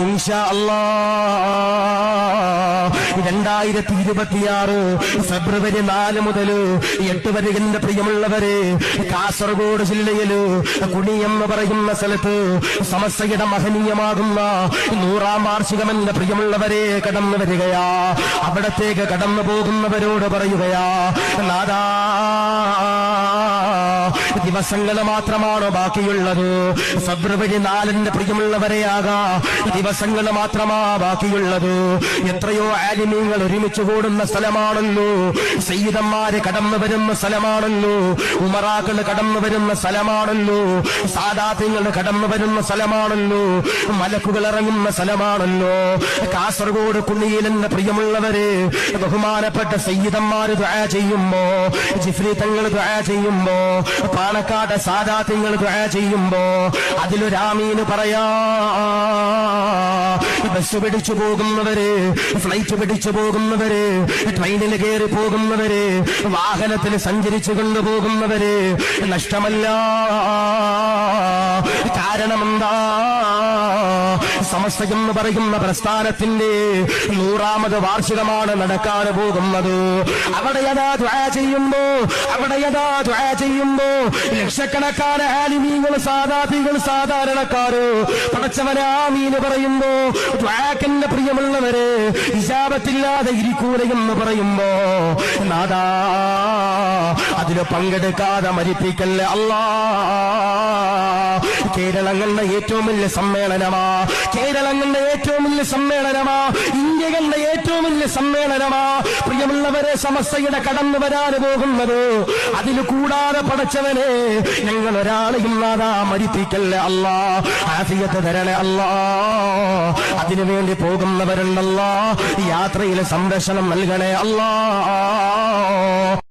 ഇൻഷാ അല്ലാഹ് 2026 ഫെബ്രുവരി 4 മുതൽ 8 വരെ എന്റെ പ്രിയമുള്ളവരെ കാസർഗോഡ് ജില്ലയില് കുണിയെന്ന് പറയുന്ന സ്ഥലത്ത് സമസ്തയുടെ മഹനീയമാകുന്ന 100ാം വാർഷികം എന്റെ പ്രിയമുള്ളവരെ കടന്നു വരികയാ. അവിടത്തേക്ക് കടന്നു പോകുന്നവരോട് പറയുകയാ, നാദാ ദിവസങ്ങൾ മാത്രമാണോ ബാക്കിയുള്ളത്? ഫെബ്രുവരി 4 പ്രിയമുള്ളവരെയാകാ ദിവസങ്ങൾ മാത്രമാ ബാക്കിയുള്ളത്. എത്രയോ ആലിമീങ്ങൾ ഒരുമിച്ച് കൂടുന്ന സ്ഥലമാണല്ലോ, സയ്യിദന്മാര് കടന്നു വരുന്ന സ്ഥലമാണല്ലോ, ഉമറാക്കൾ കടന്നു വരുന്ന സ്ഥലമാണല്ലോ, സാദാത്യങ്ങൾ കടന്നു വരുന്ന സ്ഥലമാണല്ലോ, മലക്കുകൾ ഇറങ്ങുന്ന സ്ഥലമാണല്ലോ. കാസർഗോഡ് കുണ്ണിയിലെന്ന പ്രിയമുള്ളവരെ ബഹുമാനപ്പെട്ട സയ്യിദന്മാര് ദുആ ചെയ്യുമ്പോ, ജിഫ്രി തങ്ങൾ ദുആ ചെയ്യുമ്പോ, പാണക്കാട് സാദാത്യങ്ങൾ ദുആ ചെയ്യുമ്പോ അതിലൊരാമീന് പറയാ. ബസ് പിടിച്ചു പോകുന്നവര്, ഫ്ലൈറ്റ് പിടിച്ചു പോകുന്നവര്, ട്രെയിനിൽ കയറി പോകുന്നവര്, വാഹനത്തിൽ സഞ്ചരിച്ചു കൊണ്ടുപോകുന്നവര് നഷ്ടമല്ല. കാരണമെന്താ? സമസ്ത എന്ന് പറയുന്ന പ്രസ്ഥാനത്തിന്റെ 100ാമത് വാർഷികമാണ് നടക്കാൻ പോകുന്നത്. അവിടെ യഥാ ദുആ ചെയ്യുമ്പോ ലക്ഷക്കണക്കാണ് ആലിമീങ്ങൾ, സാദാതികൾ, സാധാരണക്കാര് പടച്ചവനെ ആമീന് പറയുമ്പോ ദുആക്കന്റെ പ്രിയമുള്ളവരെ ഇജാബത്തില്ലാതെ ഇരിക്കൂല എന്ന് പറയുമ്പോ നാദാ അതില് പങ്കെടുക്കാതെ മരിപ്പിക്കല്ലേ അല്ലാ. കേരളങ്ങളുടെ ഏറ്റവും വലിയ സമ്മേളനമാ, കേരളങ്ങളുടെ ഏറ്റവും വലിയ സമ്മേളനമാ, ഇന്ത്യകളുടെ ഏറ്റവും വലിയ സമ്മേളനമാ പ്രിയമുള്ളവരെ സമസ്തയുടെ കടന്നു വരാൻ പോകുന്നത്. അതിൽ കൂടാതെ പടച്ചവനെ ഞങ്ങൾ ഒരാളെയും നാദാ മരിപ്പിക്കല്ലേ അല്ലാ, ആഫിയത്ത് തരണേ അല്ലാ. അതിനുവേണ്ടി പോകുന്നവരുണ്ടല്ലോ, യാത്രയിലെ സംരക്ഷണം നൽകണേ അല്ലാ.